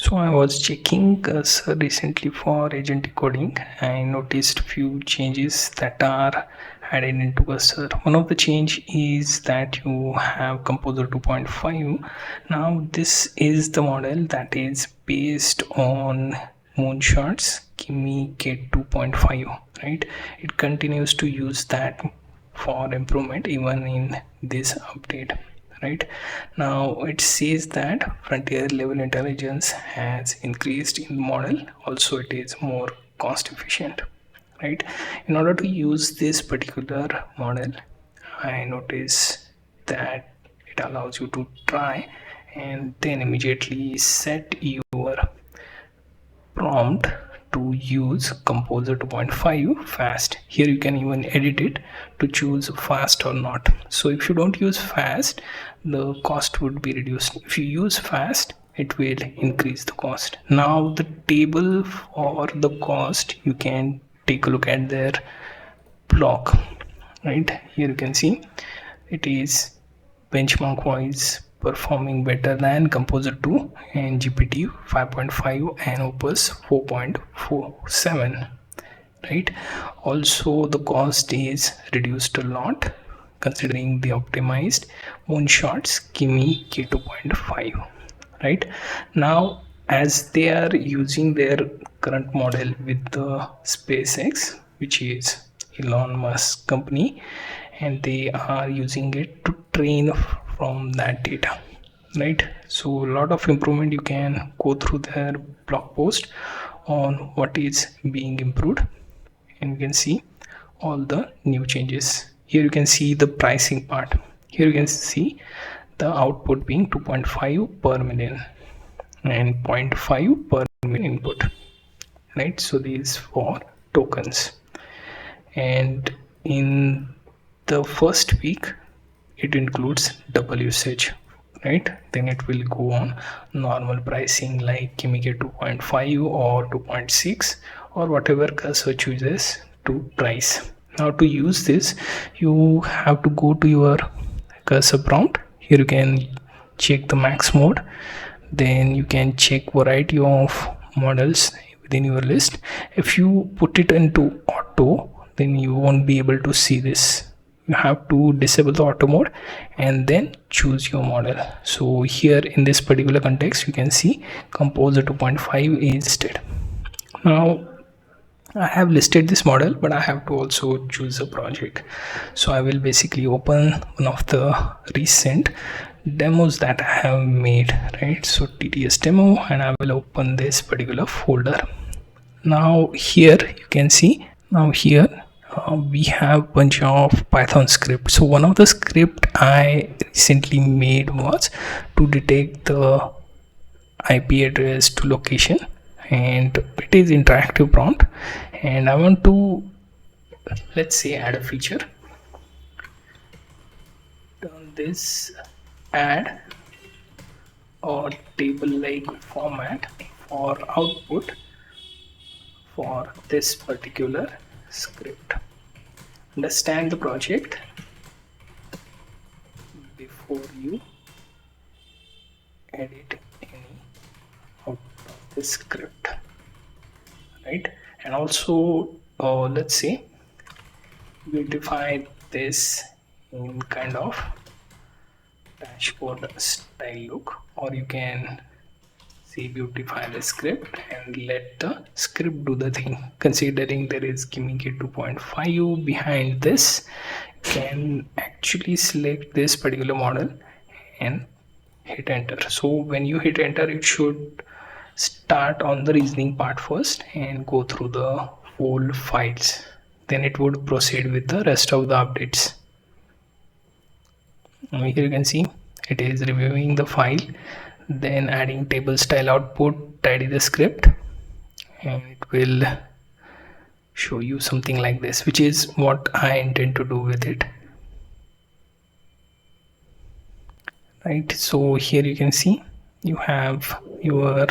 So I was checking recently for agent decoding. I noticed few changes that are added into cursor. One of the change is that you have Composer 2.5. Now this is the model that is based on Moonshot's Kimi K 2.5, right? It continues to use that for improvement even in this update. Right now it says that frontier level intelligence has increased in the model. Also it is more cost efficient, right? In order to use this particular model, I notice that it allows you to try and then immediately set your prompt to use Composer 2.5 fast. Here you can even edit it to choose fast or not. So if you don't use fast, the cost would be reduced. If you use fast, it will increase the cost. Now the table for the cost, you can take a look at their block. Right here you can see it is benchmark wise performing better than Composer 2 and GPT 5.5 and Opus 4.47, right? Also the cost is reduced a lot considering the optimized Moonshot's Kimi K2.5, right? Now as they are using their current model with the SpaceX, which is Elon Musk company, and they are using it to train from that data, right? So a lot of improvement, you can go through their blog post on what is being improved, and you can see all the new changes. Here you can see the pricing part. Here you can see the output being 2.5 per million and 0.5 per million input, right? So these for tokens. And in the first week it includes double usage, right? Then it will go on normal pricing like Kimi 2.5 or 2.6 or whatever cursor chooses to price. Now to use this, you have to go to your cursor prompt. Here you can check the max mode, then you can check variety of models within your list. If you put it into auto, then you won't be able to see this. You have to disable the auto mode and then choose your model. So here in this particular context, you can see Composer 2.5 is listed. Now I have listed this model, but I have to also choose a project. So I will basically open one of the recent demos that I have made, right? So TTS demo, and I will open this particular folder. Now here you can see, now here we have bunch of Python script. So one of the script I recently made was to detect the IP address to location, and it is interactive prompt, and I want to, let's say, add a feature. Turn this add or table like format for output for this particular script. Understand the project before you edit any of the script, right? And also let's say beautify this in kind of dashboard style look, or you can say beautify the script and let the script do the thing. Considering there is Kimi 2.5 behind this, you can actually select this particular model and hit enter. So when you hit enter, it should start on the reasoning part first and go through the whole files, then it would proceed with the rest of the updates. Here you can see it is reviewing the file, then adding table style output, tidy the script, and it will show you something like this, which is what I intend to do with it, right? So here you can see you have your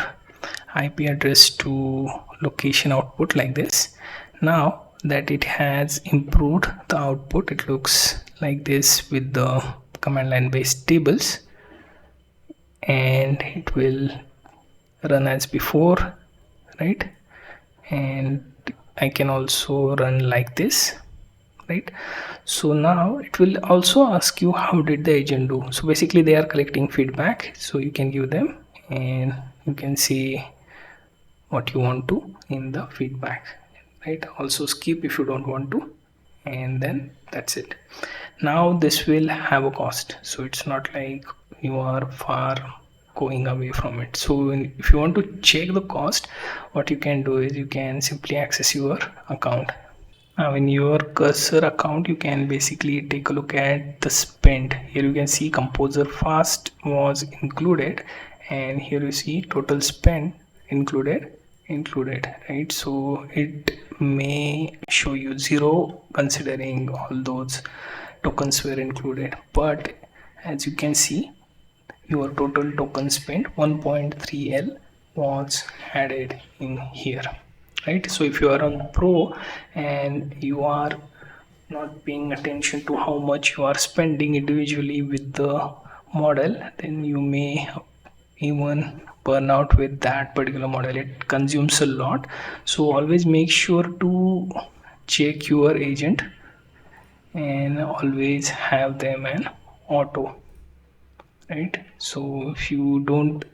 IP address to location output like this. Now that it has improved the output, it looks like this with the command line based tables, and it will run as before, right? And I can also run like this, right? So now it will also ask you how did the agent do. So basically they are collecting feedback, so you can give them and you can see what you want to in the feedback, right? Also skip if you don't want to, and then that's it. Now this will have a cost, so it's not like you are far going away from it. So if you want to check the cost, what you can do is you can simply access your account. Now in your cursor account, you can basically take a look at the spend. Here you can see Composer Fast was included, and here you see total spend included, right? So it may show you 0 considering all those tokens were included, but as you can see, your total token spent 1.3L was added in here, right? So if you are on Pro and you are not paying attention to how much you are spending individually with the model, then you may even burn out with that particular model. It consumes a lot, so always make sure to check your agent and always have them an auto, right? So if you don't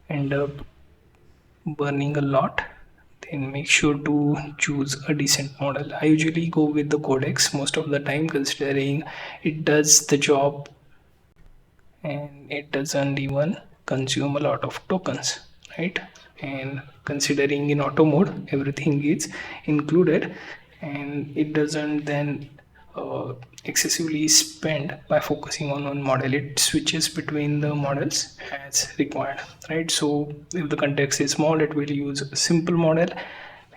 end up burning a lot, then make sure to choose a decent model. I usually go with the codex most of the time, considering it does the job and it doesn't even consume a lot of tokens, right? And considering in auto mode everything is included, and it doesn't then excessively spend by focusing on one model. It switches between the models as required, right? So if the context is small, it will use a simple model,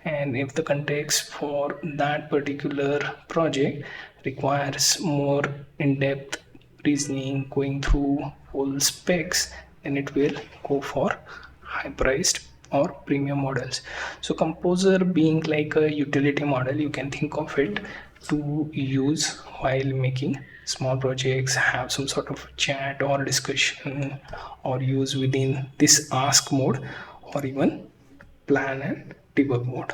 and if the context for that particular project requires more in-depth reasoning, going through full specs, then it will go for high priced or premium models. So Composer being like a utility model, you can think of it to use while making small projects, have some sort of chat or discussion, or use within this ask mode, or even plan and debug mode.